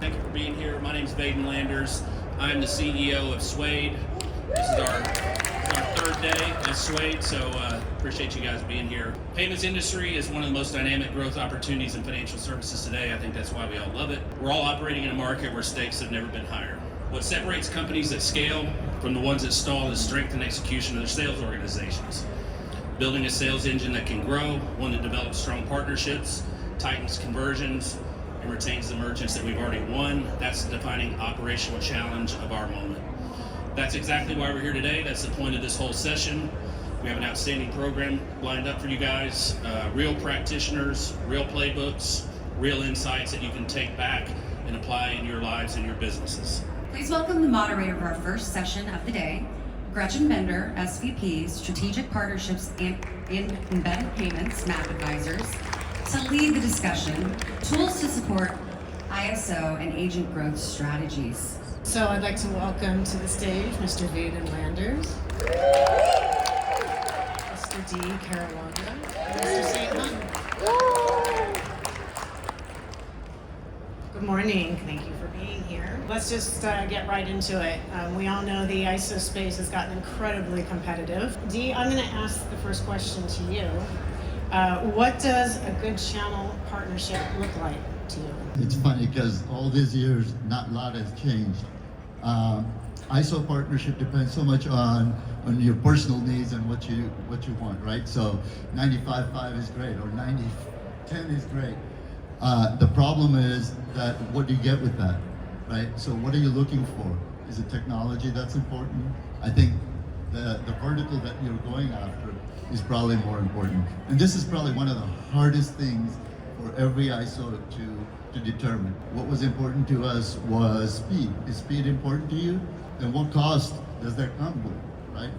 Thank you for being here. My name is Vaden. I'm the CEO of Suede. This is our third day at Suede, so appreciate you guys being here. Payments industry is one of the most dynamic growth opportunities in financial services today. I think that's why we all love it. We're all operating in a market where stakes have never been higher. What separates companies that scale from the ones that stall is strength and execution of their sales organizations. Building a sales engine that can grow, one that develops strong partnerships, tightens conversions, and retains the merchants that we've already won. That's the defining operational challenge of our moment. That's exactly why we're here today. That's the point of this whole session. We have an outstanding program lined up for you guys. Real practitioners, real playbooks, real insights that you can take back and apply in your lives and your businesses. Please welcome the moderator of our first session of the day, Gretchen Bender, SVP, Strategic Partnerships and Embedded Payments, MAPP Advisors, to lead the discussion, tools to support ISO and agent growth strategies. So I'd like to welcome to the stage Mr. Vaden, Mr. D. Karawadra, and Mr. Suede. Good morning, thank you for being here. Let's just get right into it. We all know the ISO space has gotten incredibly competitive. D, I'm going to ask the first question to you. What does a good channel partnership look like to you? It's funny because all these years, not a lot has changed. ISO partnership depends so much on your personal needs and what you want, right? So 95-5 is great, or 90-10 is great. The problem is that what do you get with that, right? So what are you looking for? Is it technology that's important? I think the vertical that you're going after is probably more important. And this is probably one of the hardest things for every ISO to determine. What was important to us was speed. Is speed important to you? Then what cost does that come with, right?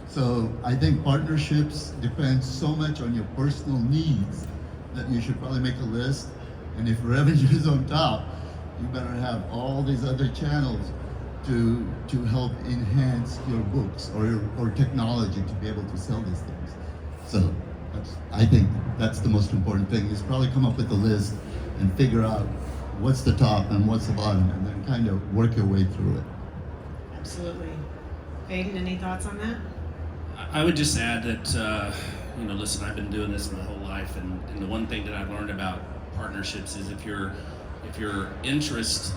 So I think partnerships depend so much on your personal needs that you should probably make a list. And if revenue is on top, you better have all these other channels to help enhance your books or technology to be able to sell these things. So I think that's the most important thing, is probably come up with a list and figure out what's the top and what's the bottom, and then kind of work your way through it. Absolutely. Vaden, any thoughts on that? I would just add that, listen, I've been doing this my whole life, and the one thing that I've learned about partnerships is if your interests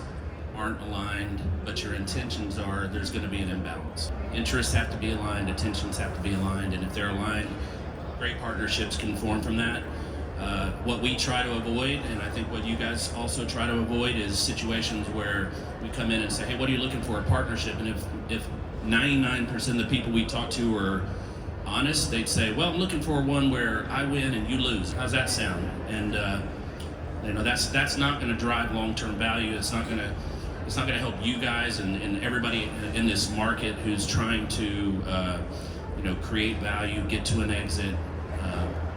aren't aligned, but your intentions are, there's going to be an imbalance. Interests have to be aligned, intentions have to be aligned, and if they're aligned, great partnerships can form from that. What we try to avoid, and I think what you guys also try to avoid, is situations where we come in and say, hey, what are you looking for? A partnership? And if 99% of the people we talk to are honest, they'd say, well, I'm looking for one where I win and you lose. How's that sound? And that's not going to drive long-term value. It's not going to help you guys and everybody in this market who's trying to create value, get to an exit,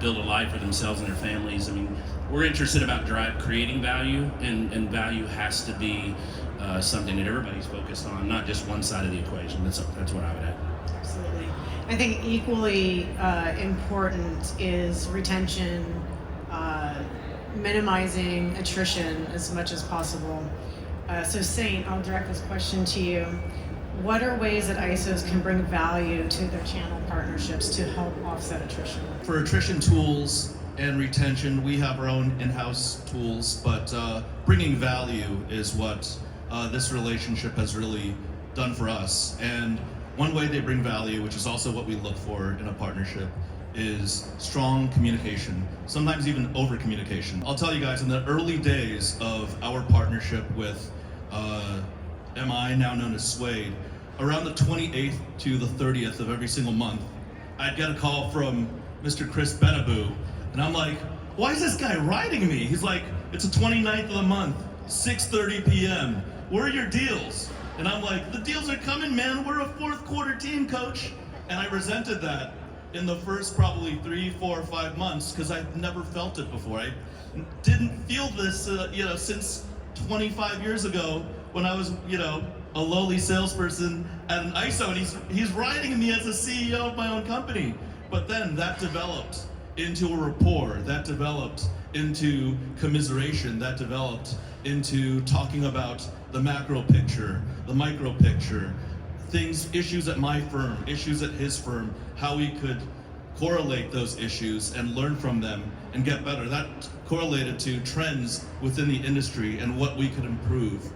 build a life for themselves and their families. I mean, we're interested about creating value, and value has to be something that everybody's focused on, not just one side of the equation. That's what I would add. Absolutely. I think equally important is retention, minimizing attrition as much as possible. So Saint, I'll direct this question to you. What are ways that ISOs can bring value to their channel partnerships to help offset attrition? For attrition tools and retention, we have our own in-house tools, but bringing value is what this relationship has really done for us. And one way they bring value, which is also what we look for in a partnership, is strong communication, sometimes even over communication. I'll tell you guys, in the early days of our partnership with MI, now known as Suede, around the 28th to the 30th of every single month, I'd get a call from Mr. Chris Benaboo, and I'm like, why is this guy writing me? He's like, it's the 29th of the month, 6:30 p.m. Where are your deals? And I'm like, the deals are coming, man. We're a fourth quarter team, coach. And I resented that in the first probably 3, 4, 5 months, because I'd never felt it before. I didn't feel this, since 25 years ago when I was, a lowly salesperson at an ISO, and he's writing me as a CEO of my own company. But then that developed, into a rapport that developed into commiseration, that developed into talking about the macro picture, the micro picture, things, issues at my firm, issues at his firm, how we could correlate those issues and learn from them and get better. That correlated to trends within the industry and what we could improve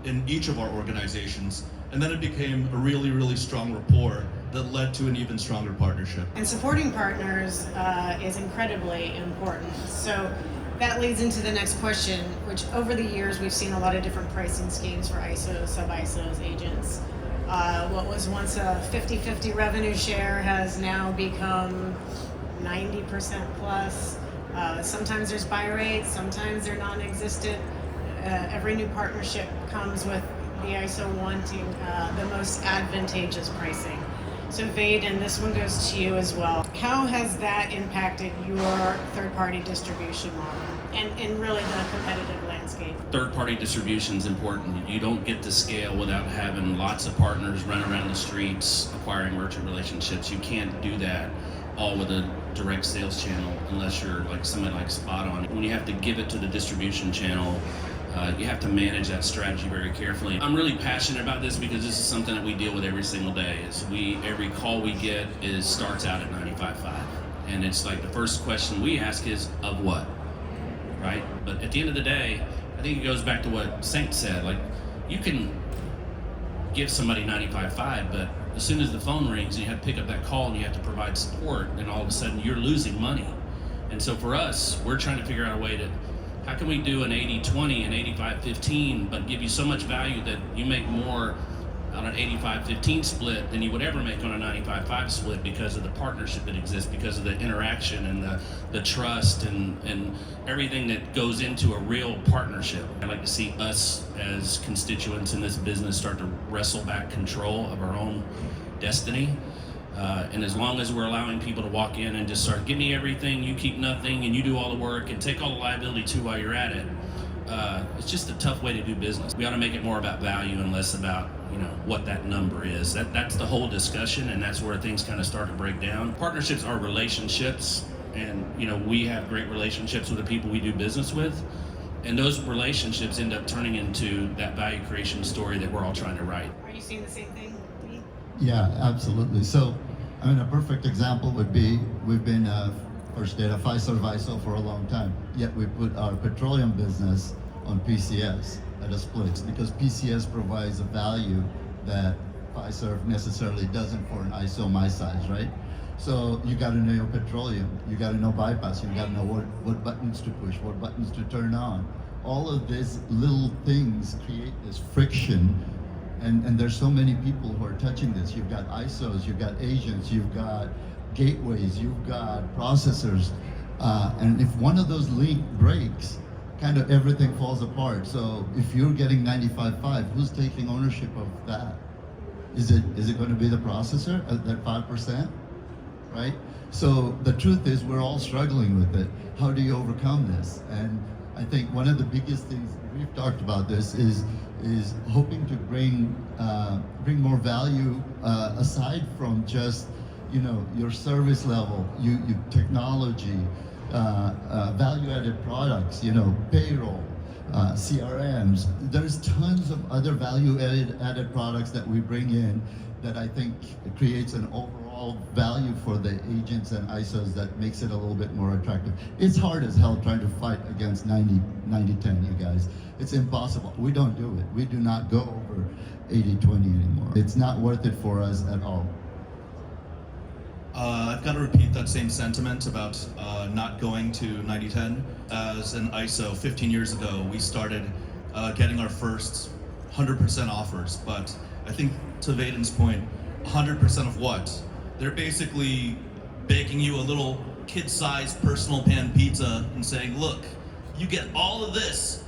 in each of our organizations. And then it became a really, really strong rapport that led to an even stronger partnership. And supporting partners is incredibly important. So that leads into the next question, which over the years we've seen a lot of different pricing schemes for ISOs, sub-ISOs, agents. What was once a 50-50 revenue share has now become 90% plus. Sometimes there's buy rates, sometimes they're non-existent. Every new partnership comes with the ISO wanting the most advantageous pricing. So Vaden, this one goes to you as well. How has that impacted your third-party distribution model and really the competitive landscape? Third-party distribution is important. You don't get to scale without having lots of partners run around the streets, acquiring merchant relationships. You can't do that all with a direct sales channel unless you're like somebody like Spot On. When you have to give it to the distribution channel, you have to manage that strategy very carefully. I'm really passionate about this because this is something that we deal with every single day. Every call we get starts out at 95.5, and it's like the first question we ask is of what, right? But at the end of the day, I think it goes back to what Saint said. Like, you can give somebody 95.5, but as soon as the phone rings and you have to pick up that call and you have to provide support, then all of a sudden you're losing money. And so for us, we're trying to figure out a way to, how can we do an 80-20 and 85-15, but give you so much value that you make more on an 85-15 split than you would ever make on a 95-5 split because of the partnership that exists, because of the interaction and the trust and everything that goes into a real partnership. I'd like to see us as constituents in this business start to wrestle back control of our own destiny. And as long as we're allowing people to walk in and just start, give me everything, you keep nothing, and you do all the work and take all the liability too while you're at it, it's just a tough way to do business. We ought to make it more about value and less about, what that number is. That's the whole discussion, and that's where things kind of start to break down. Partnerships are relationships, and we have great relationships with the people we do business with, and those relationships end up turning into that value creation story that we're all trying to write. Are you seeing the same thing? Yeah, absolutely. So, a perfect example would be, we've been First Data Fiserv ISO for a long time, yet we put our petroleum business on PCS at a split because PCS provides a value that Fiserv necessarily doesn't for an ISO my size, right? So you got to know your petroleum, you got to know bypass, you got to know what buttons to push, what buttons to turn on. All of these little things create this friction. And there's so many people who are touching this. You've got ISOs, you've got agents, you've got gateways, you've got processors. And if one of those link breaks, kind of everything falls apart. So if you're getting 95.5, who's taking ownership of that? Is it going to be the processor at that 5%? Right? So the truth is we're all struggling with it. How do you overcome this? And I think one of the biggest things, we've talked about this, is hoping to bring more value aside from just your service level, you technology, value-added products, payroll, CRMs. There's tons of other value-added products that we bring in that I think creates an overall value for the agents and ISOs that makes it a little bit more attractive. It's hard as hell trying to fight against 90-10, you guys. It's impossible. We don't do it. We do not go over 80-20 anymore. It's not worth it for us at all. I've got to repeat that same sentiment about not going to 90-10. As an ISO 15 years ago, we started getting our first 100% offers, but I think to Vaden's point, 100% of what? They're basically baking you a little kid-sized personal pan pizza and saying, look, you get all of this,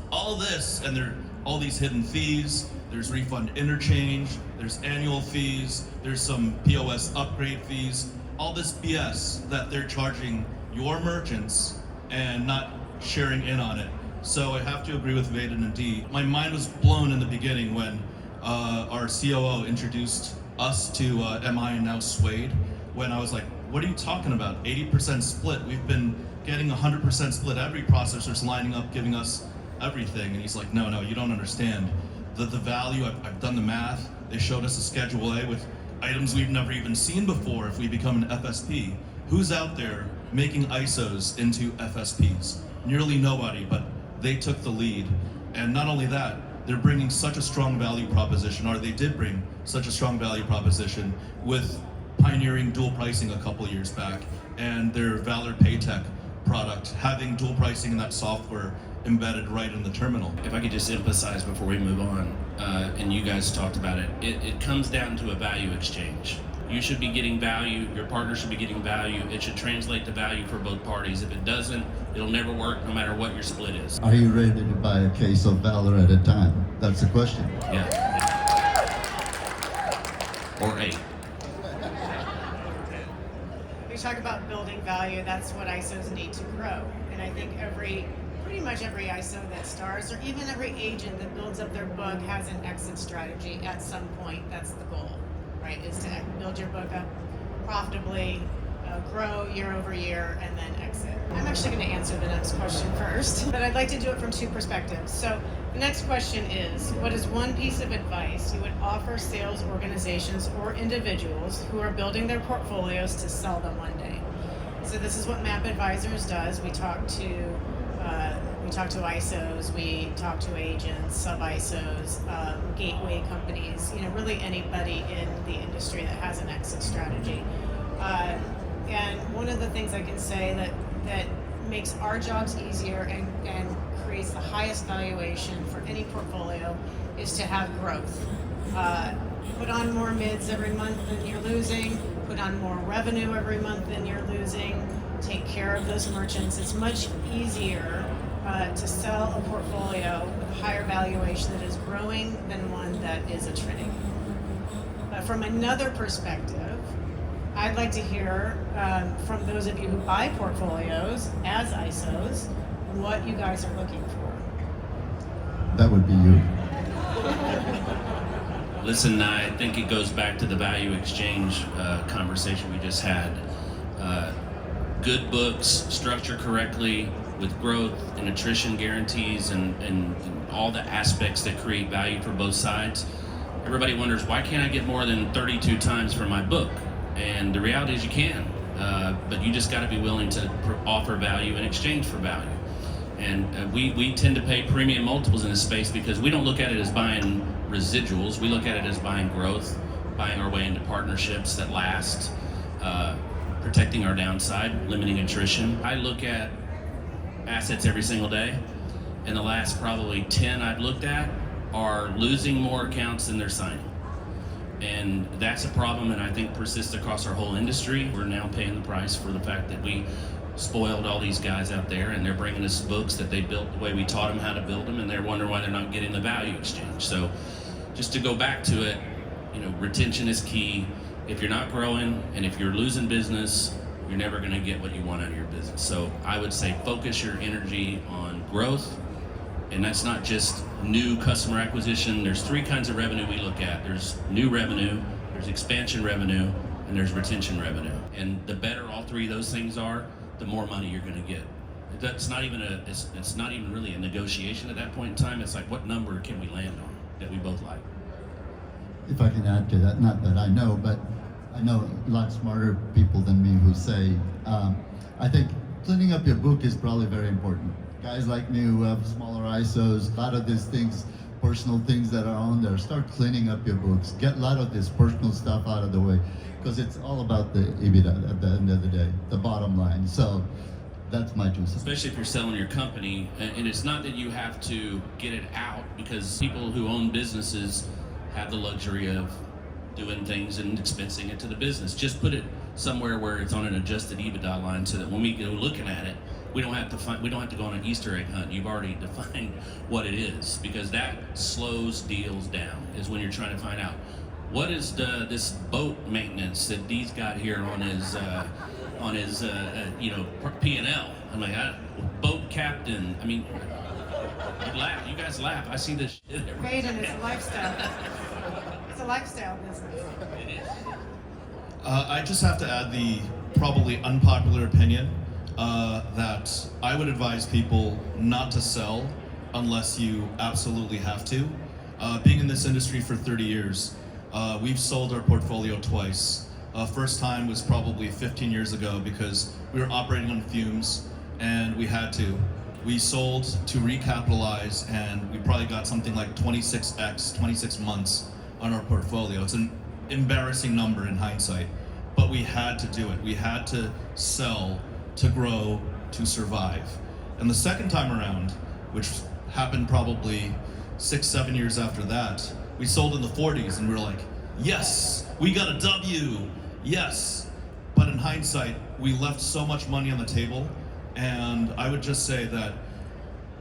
and there are all these hidden fees. There's refund interchange, there's annual fees, there's some POS upgrade fees, all this BS that they're charging your merchants and not sharing in on it. So I have to agree with Vaden and Dee. My mind was blown in the beginning when our COO introduced us to MI and now Suede, when I was like, what are you talking about? 80% split. We've been getting 100% split. Every processor's lining up, giving us everything. And he's like, no, you don't understand. The value, I've done the math. They showed us a Schedule A with items we've never even seen before if we become an FSP. Who's out there making ISOs into FSPs? Nearly nobody, but they took the lead. And not only that, they're bringing such a strong value proposition, or they did bring such a strong value proposition with pioneering dual pricing a couple years back, and their Valor Paytech product having dual pricing in that software embedded right in the terminal. If I could just emphasize before we move on, and you guys talked about it, it comes down to a value exchange. You should be getting value, your partner should be getting value, it should translate to value for both parties. If it doesn't, it'll never work no matter what your split is. Are you ready to buy a case of Valor at a time? That's the question. Yeah. Or 8. We talk about building value, that's what ISOs need to grow. And I think pretty much every ISO that starts, or even every agent that builds up their book has an exit strategy at some point. That's the goal, right? Is to build your book up profitably, grow year over year, and then exit. I'm actually going to answer the next question first, but I'd like to do it from two perspectives. So the next question is, what is one piece of advice you would offer sales organizations or individuals who are building their portfolios to sell them one day? So this is what MAPP Advisors does. We talk to ISOs, we talk to agents, sub-ISOs, gateway companies, really anybody in the industry that has an exit strategy. And one of the things I can say that makes our jobs easier and creates the highest valuation for any portfolio is to have growth. Put on more mids every month than you're losing, put on more revenue every month than you're losing, take care of those merchants. It's much easier to sell a portfolio with a higher valuation that is growing than one that is attriting. But from another perspective, I'd like to hear from those of you who buy portfolios as ISOs, what you guys are looking for. That would be you. Listen, I think it goes back to the value exchange conversation we just had. Good books, structured correctly, with growth and attrition guarantees and all the aspects that create value for both sides. Everybody wonders, why can't I get more than 32 times for my book? And the reality is you can, but you just got to be willing to offer value in exchange for value. And we tend to pay premium multiples in this space because we don't look at it as buying residuals. We look at it as buying growth, buying our way into partnerships that last, protecting our downside, limiting attrition. I look at assets every single day, and the last probably 10 I've looked at are losing more accounts than they're signing. And that's a problem that I think persists across our whole industry. We're now paying the price for the fact that we spoiled all these guys out there, and they're bringing us books that they built the way we taught them how to build them, and they're wondering why they're not getting the value exchange. So just to go back to it, retention is key. If you're not growing and if you're losing business, you're never going to get what you want out of your business. So I would say focus your energy on growth. And that's not just new customer acquisition. There's 3 kinds of revenue we look at. There's new revenue, there's expansion revenue, and there's retention revenue. And the better all 3 of those things are, the more money you're going to get. That's not even it's not even really a negotiation at that point in time. It's like, what number can we land on that we both like? If I can add to that, not that I know, but I know a lot smarter people than me who say, I think cleaning up your book is probably very important. Guys like me who have smaller ISOs, a lot of these things, personal things that are on there, start cleaning up your books. Get a lot of this personal stuff out of the way, because it's all about the EBITDA at the end of the day, the bottom line. So that's my 2 cents. Especially if you're selling your company, and it's not that you have to get it out, because people who own businesses have the luxury of doing things and expensing it to the business. Just put it somewhere where it's on an adjusted EBITDA line, so that when we go looking at it, we don't have to go on an Easter egg hunt. You've already defined what it is, because that slows deals down. Is when you're trying to find out what is this boat maintenance that Dee's got here on his P&L. I'm like, boat captain. I mean, you laugh. You guys laugh. I see this shit every day. Vaden, it's a lifestyle. It's a lifestyle business. It is. I just have to add probably unpopular opinion that I would advise people not to sell unless you absolutely have to. Being in this industry for 30 years, we've sold our portfolio twice. First time was probably 15 years ago because we were operating on fumes and we had to. We sold to recapitalize and we probably got something like 26x, 26 months on our portfolio. It's an embarrassing number in hindsight, but we had to do it. We had to sell to grow, to survive. And the second time around, which happened probably 6-7 years after that, we sold in the 40s and we were like, yes, we got a W, yes. But in hindsight, we left so much money on the table, and I would just say that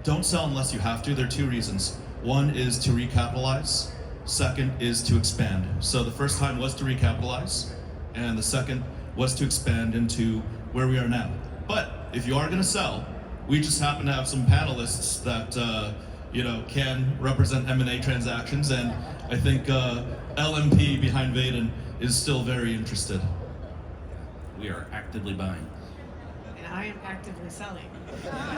don't sell unless you have to. There are two reasons. One is to recapitalize, second is to expand. So the first time was to recapitalize, and the second was to expand into where we are now. But if you are gonna sell, we just happen to have some panelists that can represent M&A transactions, and I think LMP behind Vaden is still very interested. We are actively buying. And I am actively selling.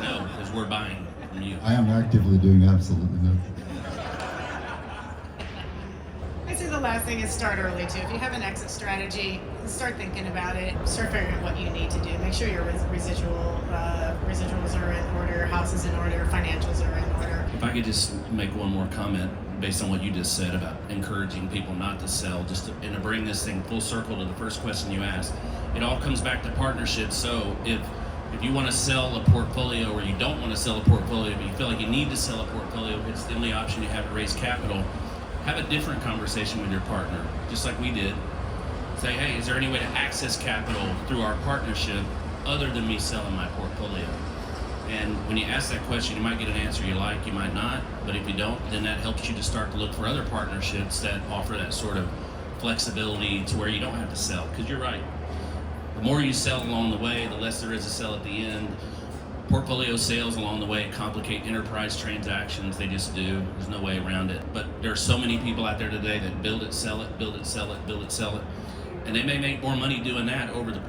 No, because we're buying from you. I am actively doing absolutely nothing. I'd say the last thing is start early too. If you have an exit strategy, start thinking about it. Start figuring out what you need to do. Make sure your residuals are in order, house is in order, financials are in order. If I could just make one more comment based on what you just said about encouraging people not to sell, and to bring this thing full circle to the first question you asked, it all comes back to partnerships. So if you want to sell a portfolio or you don't want to sell a portfolio, but you feel like you need to sell a portfolio, it's the only option you have to raise capital, have a different conversation with your partner, just like we did. Say, hey, is there any way to access capital through our partnership other than me selling my portfolio? And when you ask that question, you might get an answer you like, you might not, but if you don't, then that helps you to start to look for other partnerships that offer that sort of flexibility to where you don't have to sell. Because you're right, the more you sell along the way, the less there is to sell at the end. Portfolio sales along the way complicate enterprise transactions, they just do. There's no way around it. But there are so many people out there today that build it, sell it, build it, sell it, build it, sell it. And they may make more money doing that over the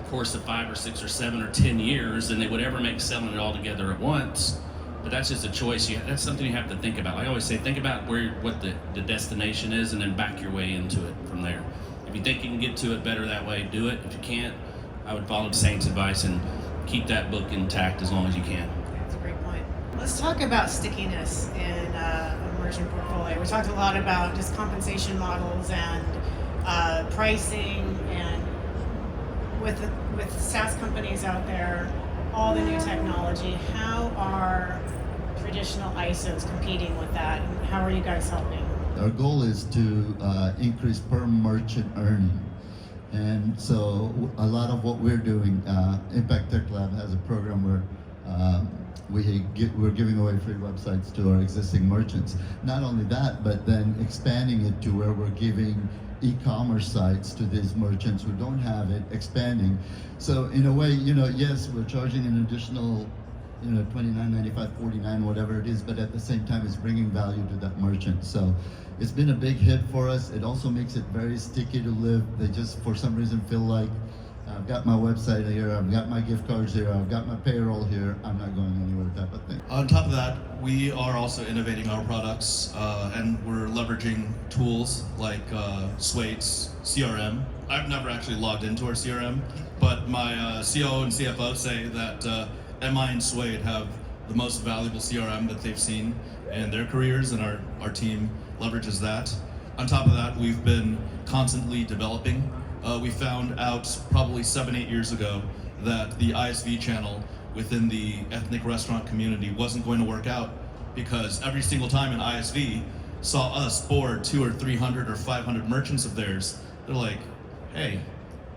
course of 5 or 6 or 7 or 10 years than they would ever make selling it all together at once. But that's just a choice. That's something you have to think about. I always say, think about what the destination is and then back your way into it from there. If you think you can get to it better that way, do it. If you can't, I would follow Saint's advice and keep that book intact as long as you can. That's a great point. Let's talk about stickiness in a merchant portfolio. We talked a lot about just compensation models and pricing, and with SaaS companies out there, all the new technology, how are traditional ISOs competing with that, and how are you guys helping? Our goal is to increase per merchant earning. And so a lot of what we're doing, Impact Tech Lab has a program where we're giving away free websites to our existing merchants. Not only that, but then expanding it to where we're giving e-commerce sites to these merchants who don't have it, expanding. So in a way, yes, we're charging an additional, $29.95, $49, whatever it is, but at the same time, it's bringing value to that merchant. So it's been a big hit for us. It also makes it very sticky to live. They just, for some reason, feel like, I've got my website here, I've got my gift cards here, I've got my payroll here, I'm not going anywhere type of thing. On top of that, we are also innovating our products, and we're leveraging tools like Suede's CRM. I've never actually logged into our CRM, but my COO and CFO say that MI and Suede have the most valuable CRM that they've seen in their careers, and our team leverages that. On top of that, we've been constantly developing. We found out probably 7-8 years ago that the ISV channel within the ethnic restaurant community wasn't going to work out, because every single time an ISV saw us board 200 or 300 or 500 merchants of theirs, they're like, hey,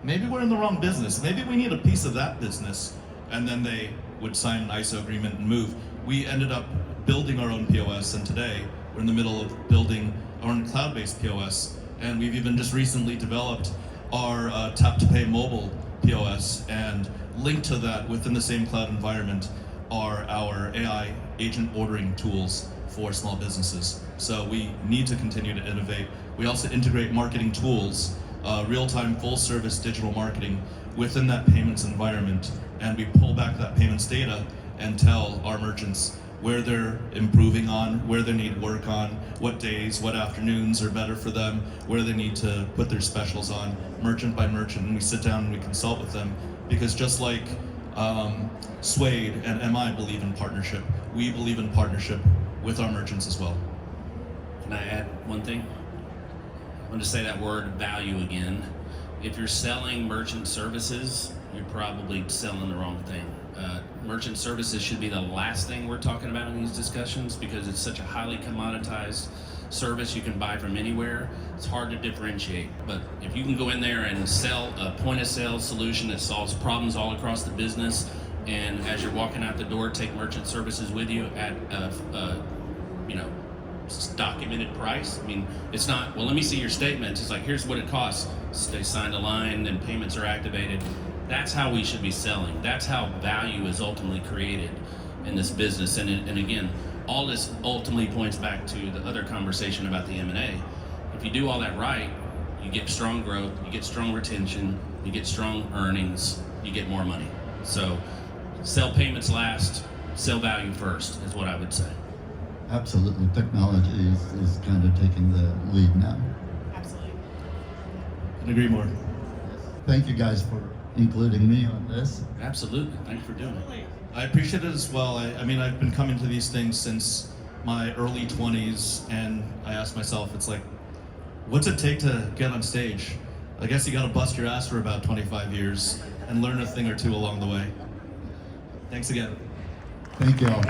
maybe we're in the wrong business. Maybe we need a piece of that business. And then they would sign an ISO agreement and move. We ended up building our own POS, and today we're in the middle of building our own cloud-based POS. And we've even just recently developed our tap-to-pay mobile POS, and linked to that within the same cloud environment are our AI agent ordering tools for small businesses. So we need to continue to innovate. We also integrate marketing tools real-time, full-service digital marketing within that payments environment, and we pull back that payments data and tell our merchants where they're improving on, where they need work on, what days, what afternoons are better for them, where they need to put their specials on, merchant by merchant, and we sit down and we consult with them, because just like Suede and MI believe in partnership, we believe in partnership with our merchants as well. Can I add one thing? I want to say that word value again. If you're selling merchant services, you're probably selling the wrong thing. Merchant services should be the last thing we're talking about in these discussions, because it's such a highly commoditized service you can buy from anywhere. It's hard to differentiate. But if you can go in there and sell a point of sale solution that solves problems all across the business, and as you're walking out the door, take merchant services with you at documented price. I mean, it's not, well, let me see your statements. It's like, here's what it costs. They signed a line and payments are activated. That's how we should be selling. That's how value is ultimately created in this business. And again, all this ultimately points back to the other conversation about the M&A. If you do all that right, you get strong growth, you get strong retention, you get strong earnings, you get more money. So sell payments last, sell value first is what I would say. Absolutely, technology is kind of taking the lead now. Absolutely. Couldn't agree more. Thank you guys for including me on this. Absolutely. Thanks for doing it. Absolutely. I appreciate it as well. I mean, I've been coming to these things since my early 20s, and I ask myself, it's like, what's it take to get on stage? I guess you gotta bust your ass for about 25 years and learn a thing or two along the way. Thanks again. Thank you all.